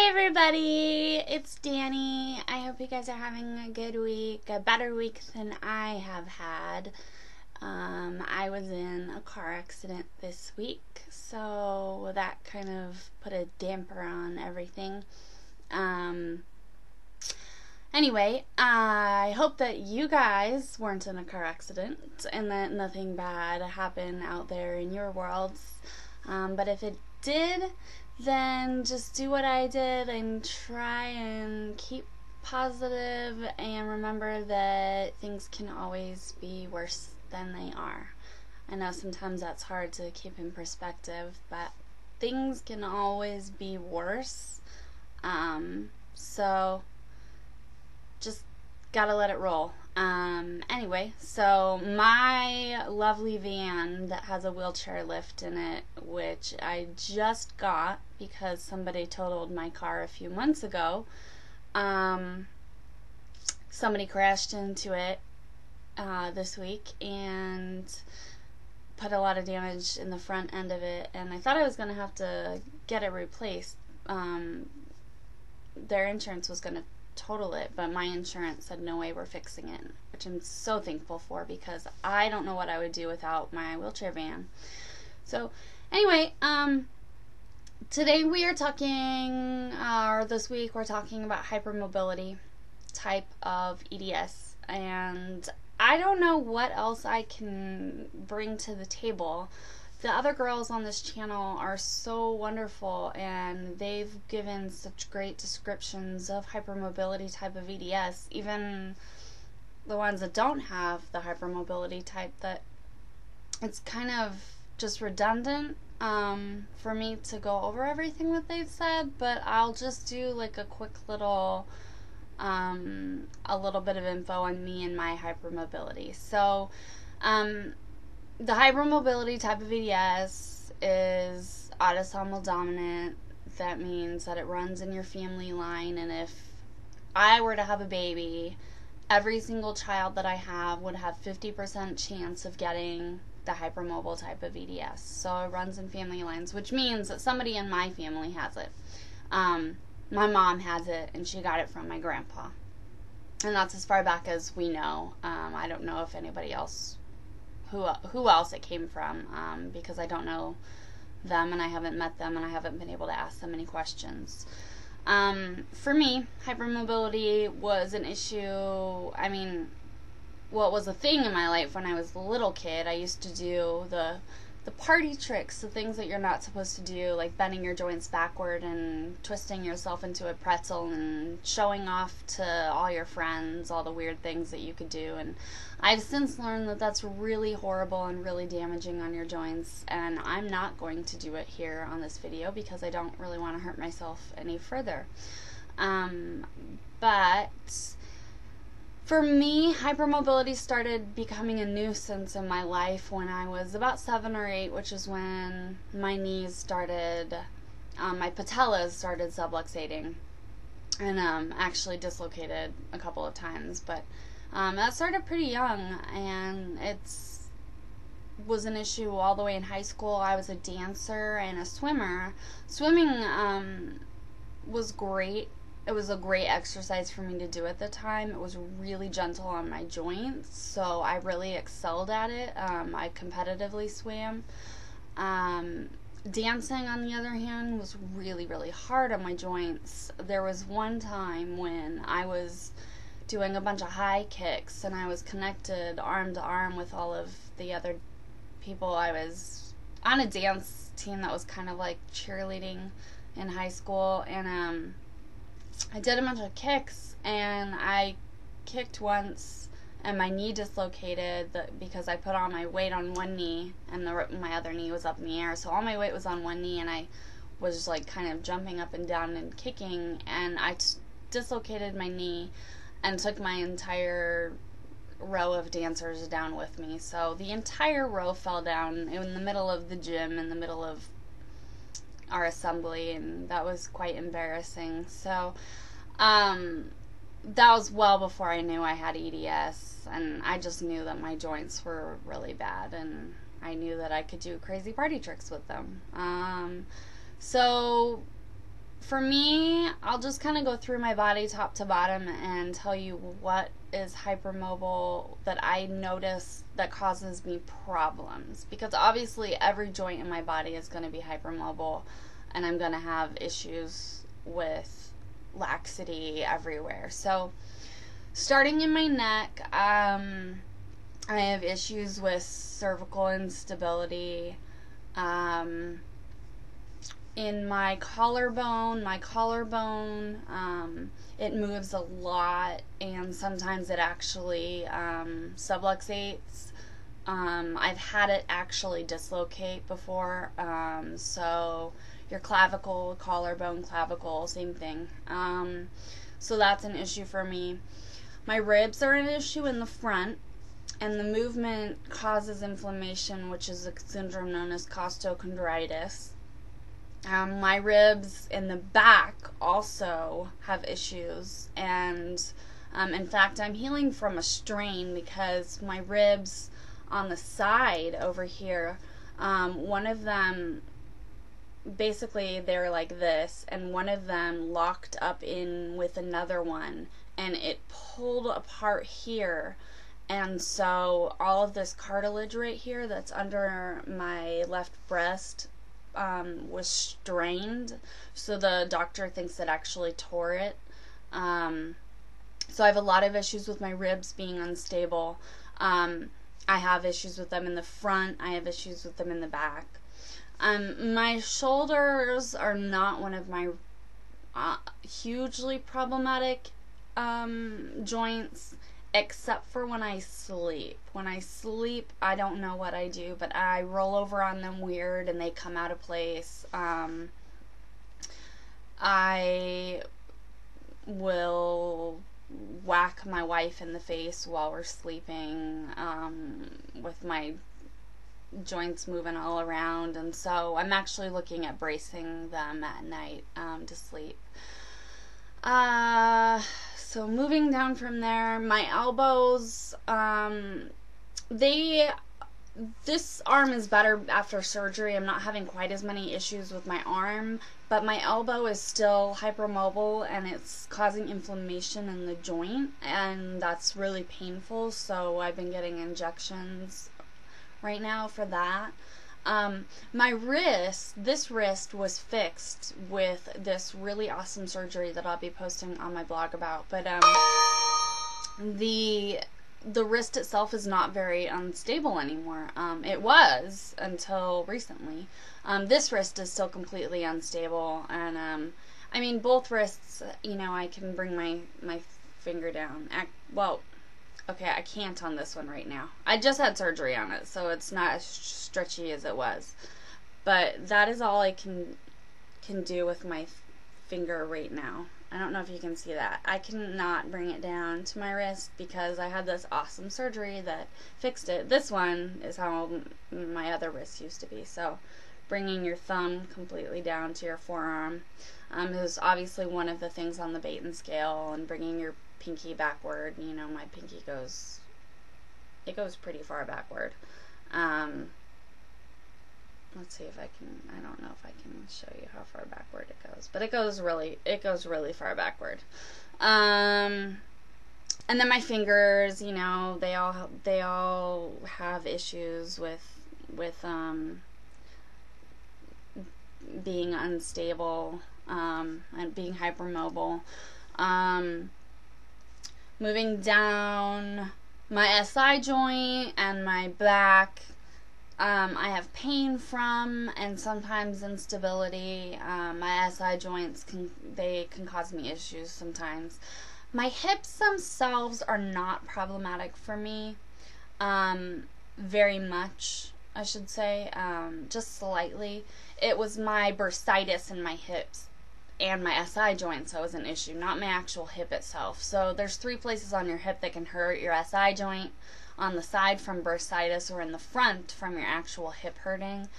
Everybody, it's Dani. I hope you guys are having a good week, a better week than I have had. I was in a car accident this week, so that kind of put a damper on everything. Anyway, I hope that you guys weren't in a car accident and that nothing bad happened out there in your worlds. But if it did, then just do what I did and try and keep positive and remember that things can always be worse than they are. I know sometimes that's hard to keep in perspective, but things can always be worse. So just gotta let it roll. Anyway, so my lovely van that has a wheelchair lift in it, which I just got because somebody totaled my car a few months ago, somebody crashed into it this week and put a lot of damage in the front end of it, and I thought I was going to have to get it replaced. Their insurance was going to total it, but my insurance said no way, we're fixing it, which I'm so thankful for because I don't know what I would do without my wheelchair van. So anyway, today we are talking, or this week we're talking about hypermobility type of EDS, and I don't know what else I can bring to the table. The other girls on this channel are so wonderful, and they've given such great descriptions of hypermobility type of EDS, even the ones that don't have the hypermobility type, that it's kind of just redundant for me to go over everything that they've said, but I'll just do like a quick little a little bit of info on me and my hypermobility. So the hypermobility type of EDS is autosomal dominant. That means that it runs in your family line, and if I were to have a baby, every single child that I have would have 50% chance of getting the hypermobile type of EDS. So it runs in family lines, which means that somebody in my family has it. My mom has it, and she got it from my grandpa. And that's as far back as we know. I don't know if anybody else, who else it came from, because I don't know them and I haven't met them and I haven't been able to ask them any questions. For me, hypermobility was an issue. I mean, well, it was a thing in my life when I was a little kid. I used to do the party tricks, the things that you're not supposed to do, like bending your joints backward and twisting yourself into a pretzel and showing off to all your friends all the weird things that you could do. And I've since learned that that's really horrible and really damaging on your joints, and I'm not going to do it here on this video because I don't really want to hurt myself any further. But for me, hypermobility started becoming a nuisance in my life when I was about 7 or 8, which is when my knees started, my patellas started subluxating, and actually dislocated a couple of times. But that started pretty young, and it was an issue all the way in high school. I was a dancer and a swimmer. Swimming was great. It was a great exercise for me to do at the time. It was really gentle on my joints, so I really excelled at it. I competitively swam. Dancing, on the other hand, was really, really hard on my joints. There was one time when I was doing a bunch of high kicks and I was connected arm to arm with all of the other people. I was on a dance team that was kind of like cheerleading in high school, and I did a bunch of kicks, and I kicked once and my knee dislocated because I put all my weight on one knee and my other knee was up in the air, so all my weight was on one knee and I was like kind of jumping up and down and kicking, and I dislocated my knee and took my entire row of dancers down with me. So the entire row fell down in the middle of the gym, in the middle of our assembly, and that was quite embarrassing. So that was well before I knew I had EDS, and I just knew that my joints were really bad, and I knew that I could do crazy party tricks with them. So for me, I'll just kind of go through my body top to bottom and tell you what is hypermobile that I notice that causes me problems. Because obviously every joint in my body is going to be hypermobile, and I'm going to have issues with laxity everywhere. So starting in my neck, I have issues with cervical instability. In my collarbone, it moves a lot, and sometimes it actually subluxates. I've had it actually dislocate before, so your clavicle, collarbone, clavicle, same thing. So that's an issue for me. My ribs are an issue in the front, and the movement causes inflammation, which is a syndrome known as costochondritis. My ribs in the back also have issues, and in fact I'm healing from a strain because my ribs on the side over here, one of them, basically they're like this, and one of them locked up in with another one, and it pulled apart here, and so all of this cartilage right here that's under my left breast was strained, so the doctor thinks it actually tore it. So I have a lot of issues with my ribs being unstable. I have issues with them in the front. I have issues with them in the back. My shoulders are not one of my hugely problematic joints, except for when I sleep. When I sleep, I don't know what I do, but I roll over on them weird and they come out of place. I will whack my wife in the face while we're sleeping, with my joints moving all around, and so I'm actually looking at bracing them at night to sleep. So moving down from there, my elbows, this arm is better after surgery. I'm not having quite as many issues with my arm, but my elbow is still hypermobile, and it's causing inflammation in the joint, and that's really painful, so I've been getting injections right now for that. My wrist, this wrist was fixed with this really awesome surgery that I'll be posting on my blog about, but the wrist itself is not very unstable anymore. It was until recently. This wrist is still completely unstable, and I mean, both wrists, you know, I can bring my finger down. Well, okay, I can't on this one right now. I just had surgery on it, so it's not as stretchy as it was. But that is all I can do with my finger right now. I don't know if you can see that. I cannot bring it down to my wrist because I had this awesome surgery that fixed it. This one is how my other wrist used to be. So bringing your thumb completely down to your forearm is obviously one of the things on the Baton scale, and bringing your pinky backward. You know, my pinky goes pretty far backward. Let's see if I don't know if I can show you how far backward it goes, but it goes really far backward. And then my fingers, you know, they all have issues with being unstable, and being hypermobile. Moving down my SI joint and my back, I have pain from, and sometimes instability. My SI joints can cause me issues sometimes. My hips themselves are not problematic for me, very much, I should say, just slightly. It was my bursitis in my hips and my SI joints that was an issue, not my actual hip itself. So there's 3 places on your hip that can hurt: your SI joint, on the side from bursitis, or in the front from your actual hip hurting.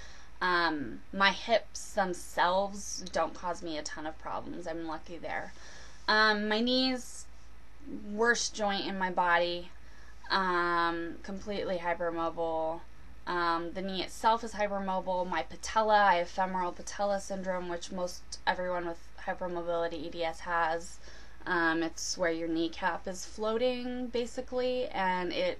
My hips themselves don't cause me a ton of problems. I'm lucky there. My knees, worst joint in my body, completely hypermobile. The knee itself is hypermobile. My patella, I have femoral patella syndrome, which most everyone with Hypermobility EDS has. It's where your kneecap is floating, basically, and it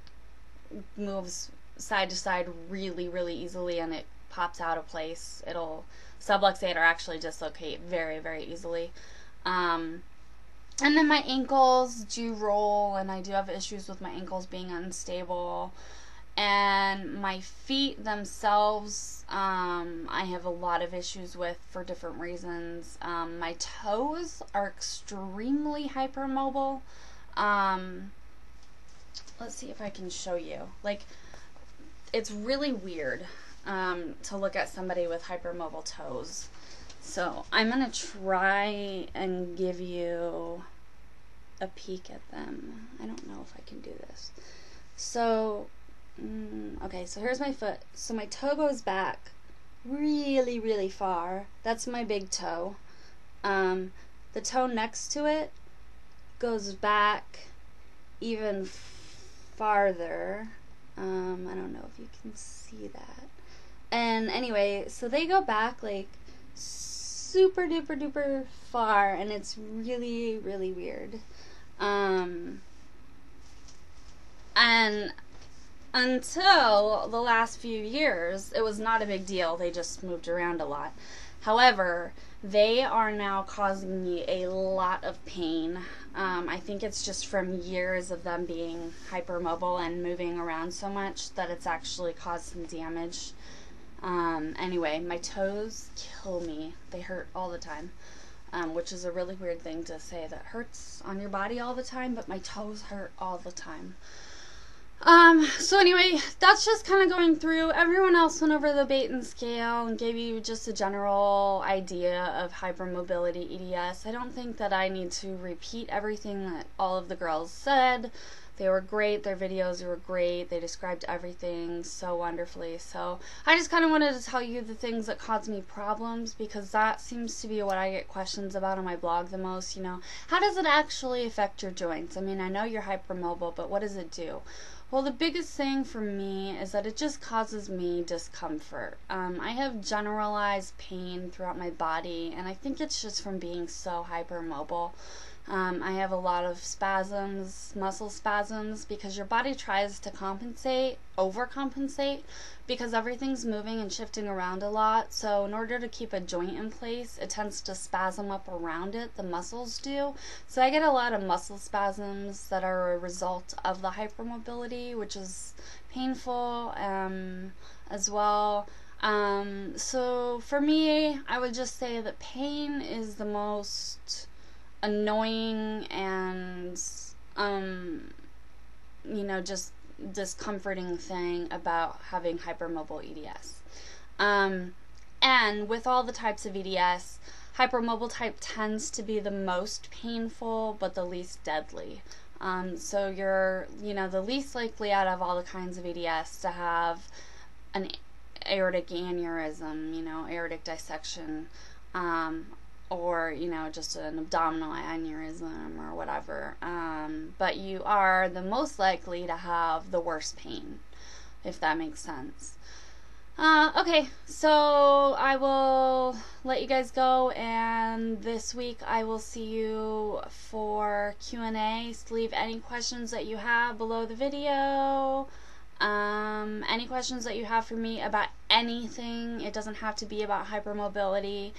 moves side to side really, really easily, and it pops out of place. It'll subluxate or actually dislocate very, very easily. And then my ankles do roll, and I do have issues with my ankles being unstable. And my feet themselves, I have a lot of issues with for different reasons. My toes are extremely hypermobile. Let's see if I can show you. Like, it's really weird to look at somebody with hypermobile toes. So I'm going to try and give you a peek at them. I don't know if I can do this. So, okay, so here's my foot. So my toe goes back really, really far. That's my big toe. The toe next to it goes back even farther. I don't know if you can see that. And anyway, so they go back like super duper duper far, and it's really, really weird. And until the last few years, it was not a big deal. They just moved around a lot. However, they are now causing me a lot of pain. I think it's just from years of them being hypermobile and moving around so much that it's actually caused some damage. Anyway, my toes kill me. They hurt all the time, which is a really weird thing to say, that hurts on your body all the time, but my toes hurt all the time. So anyway, that's just kind of going through. Everyone else went over the Baton scale and gave you just a general idea of hypermobility EDS. I don't think that I need to repeat everything that all of the girls said. They were great. Their videos were great. They described everything so wonderfully. So I just kind of wanted to tell you the things that cause me problems, because that seems to be what I get questions about on my blog the most. You know, how does it actually affect your joints? I mean, I know you're hypermobile, but what does it do? Well, the biggest thing for me is that it just causes me discomfort. I have generalized pain throughout my body, and I think it's just from being so hypermobile. I have a lot of spasms, muscle spasms, because your body tries to compensate, overcompensate, because everything's moving and shifting around a lot. So in order to keep a joint in place, it tends to spasm up around it, the muscles do. So I get a lot of muscle spasms that are a result of the hypermobility, which is painful as well. So for me, I would just say that pain is the most annoying and you know, just discomforting thing about having hypermobile EDS. And with all the types of EDS, hypermobile type tends to be the most painful but the least deadly. So you're, you know, the least likely out of all the kinds of EDS to have an aortic aneurysm, you know, aortic dissection, or, you know, just an abdominal aneurysm or whatever. But you are the most likely to have the worst pain, if that makes sense. Okay, so I will let you guys go, and this week I will see you for Q&A. So leave any questions that you have below the video. Any questions that you have for me about anything. It doesn't have to be about hypermobility.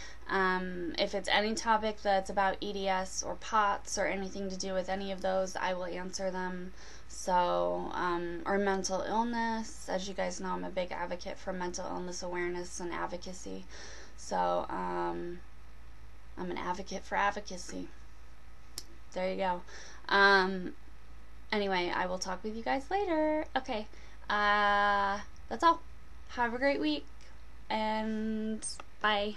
If it's any topic that's about EDS or POTS or anything to do with any of those, I will answer them. So, or mental illness. As you guys know, I'm a big advocate for mental illness awareness and advocacy. So, I'm an advocate for advocacy. There you go. Anyway, I will talk with you guys later. Okay. That's all. Have a great week, and bye.